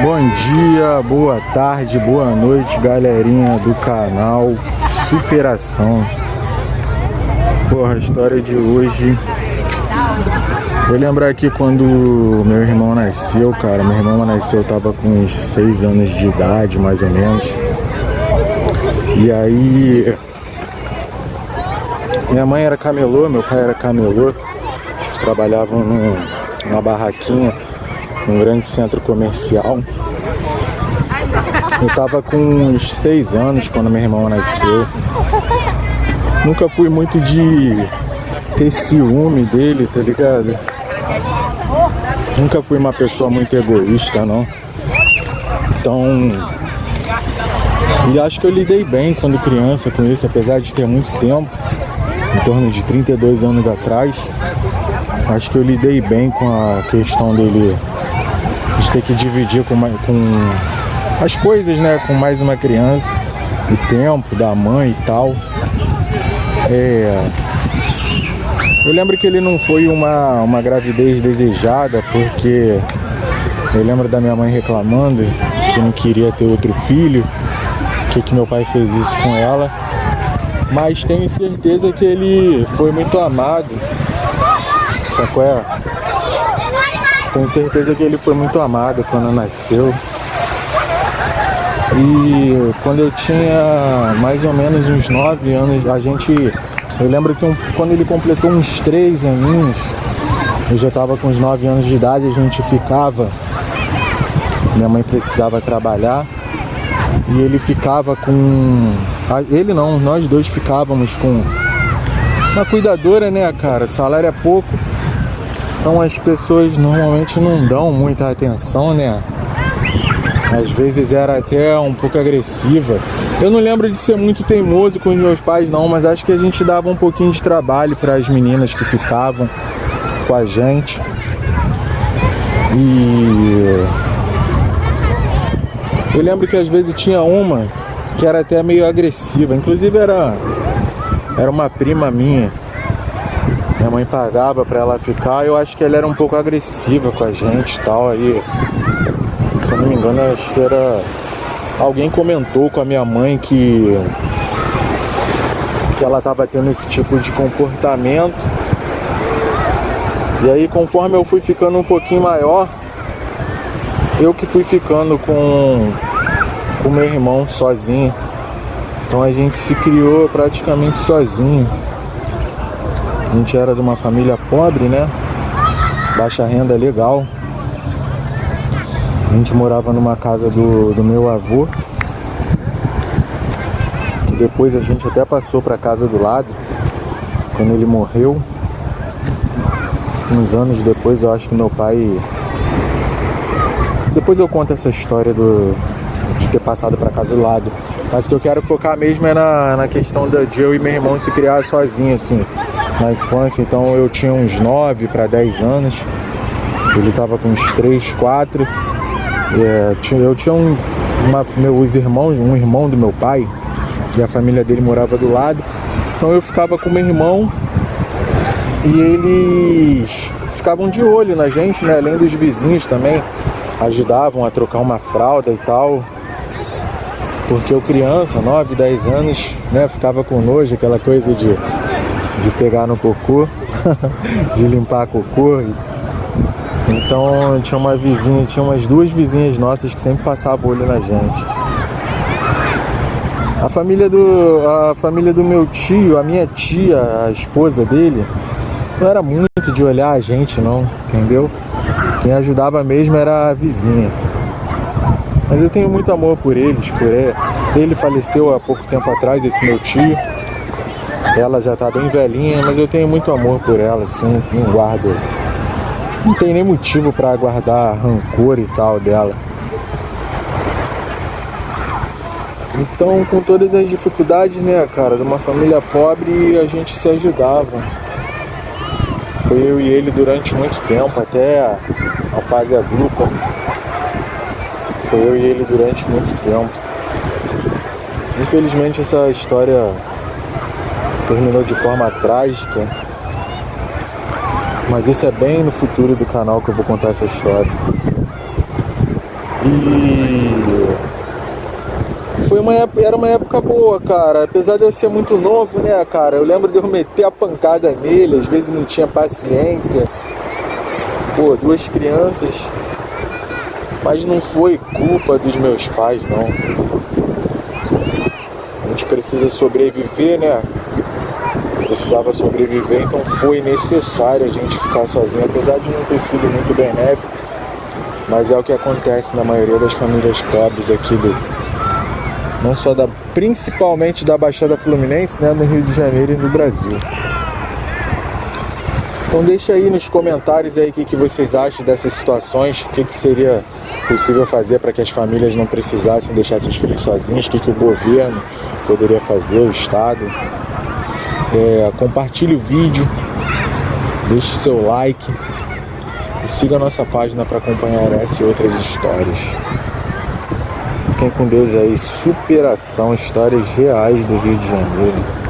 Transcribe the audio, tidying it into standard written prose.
Bom dia, boa tarde, boa noite, galerinha do canal Superação. Porra, a história de hoje. Vou lembrar aqui quando meu irmão nasceu, cara. Meu irmão nasceu, eu tava com uns 6 anos de idade, mais ou menos. E aí, minha mãe era camelô, meu pai era camelô. Eles trabalhavam numa barraquinha, num grande centro comercial. Eu tava com uns 6 anos quando meu irmão nasceu. Nunca fui muito de ter ciúme dele, tá ligado? Nunca fui uma pessoa muito egoísta, não. Então, e acho que eu lidei bem quando criança com isso, apesar de ter muito tempo, em torno de 32 anos atrás. Acho que eu lidei bem com a questão dele, de ter que dividir com as coisas, né, com mais uma criança, o tempo da mãe e tal. Eu lembro que ele não foi uma gravidez desejada, porque eu lembro da minha mãe reclamando que não queria ter outro filho, que meu pai fez isso com ela. Mas tenho certeza que ele foi muito amado, sacou? Tenho certeza que ele foi muito amado quando nasceu. E quando eu tinha mais ou menos uns 9 anos, eu lembro que quando ele completou uns 3 aninhos, eu já estava com uns 9 anos de idade, a gente ficava, minha mãe precisava trabalhar, e ele ficava com, ele não, nós dois ficávamos com uma cuidadora, né, cara? Salário é pouco, então as pessoas normalmente não dão muita atenção, né? Às vezes era até um pouco agressiva. Eu não lembro de ser muito teimoso com os meus pais, não, mas acho que a gente dava um pouquinho de trabalho para as meninas que ficavam com a gente. E eu lembro que às vezes tinha uma que era até meio agressiva. Inclusive era uma prima minha. Minha mãe pagava para ela ficar. Eu acho que ela era um pouco agressiva com a gente e tal. Aí, se eu não me engano, acho que era... Alguém comentou com a minha mãe que ela estava tendo esse tipo de comportamento. E aí, conforme eu fui ficando um pouquinho maior, eu que fui ficando com meu irmão sozinho. Então a gente se criou praticamente sozinho. A gente era de uma família pobre, né? Baixa renda legal. A gente morava numa casa do meu avô, que depois a gente até passou para a casa do lado, quando ele morreu. Uns anos depois, eu acho que meu pai... Depois eu conto essa história de ter passado para a casa do lado. Mas o que eu quero focar mesmo é na questão de eu e meu irmão se criar sozinho, assim, na infância. Então eu tinha uns 9 para 10 anos, ele estava com uns 3, 4. Eu tinha um irmão do meu pai, e a família dele morava do lado. Então eu ficava com meu irmão e eles ficavam de olho na gente, né? Além dos vizinhos também ajudavam a trocar uma fralda e tal, porque eu criança, 9, 10 anos, né, ficava com nojo, aquela coisa de pegar no cocô, de limpar cocô. Então tinha umas 2 vizinhas nossas que sempre passavam o olho na gente. A família do meu tio, a minha tia, a esposa dele, não era muito de olhar a gente, não, entendeu? Quem ajudava mesmo era a vizinha. Mas eu tenho muito amor por eles, ele faleceu há pouco tempo atrás, esse meu tio. Ela já tá bem velhinha, mas eu tenho muito amor por ela, assim, não guardo... Não tem nem motivo para guardar rancor e tal dela. Então, com todas as dificuldades, né, cara, de uma família pobre, a gente se ajudava. Foi eu e ele durante muito tempo, até a fase adulta. Foi eu e ele durante muito tempo. Infelizmente, essa história terminou de forma trágica. Mas isso é bem no futuro do canal que eu vou contar essa história. E era uma época boa, cara. Apesar de eu ser muito novo, né, cara? Eu lembro de eu meter a pancada nele, às vezes não tinha paciência. Pô, 2 crianças. Mas não foi culpa dos meus pais, não. A gente precisa sobreviver, né? Precisava sobreviver, então foi necessário a gente ficar sozinho, apesar de não ter sido muito benéfico. Mas é o que acontece na maioria das famílias pobres aqui não só principalmente da Baixada Fluminense, né, no Rio de Janeiro e no Brasil. Então deixa aí nos comentários aí o que vocês acham dessas situações, o que seria possível fazer para que as famílias não precisassem deixar seus filhos sozinhos, o que o governo poderia fazer, o Estado. Compartilhe o vídeo, deixe seu like e siga a nossa página para acompanhar essa e outras histórias. Fiquem com Deus aí, superação, histórias reais do Rio de Janeiro.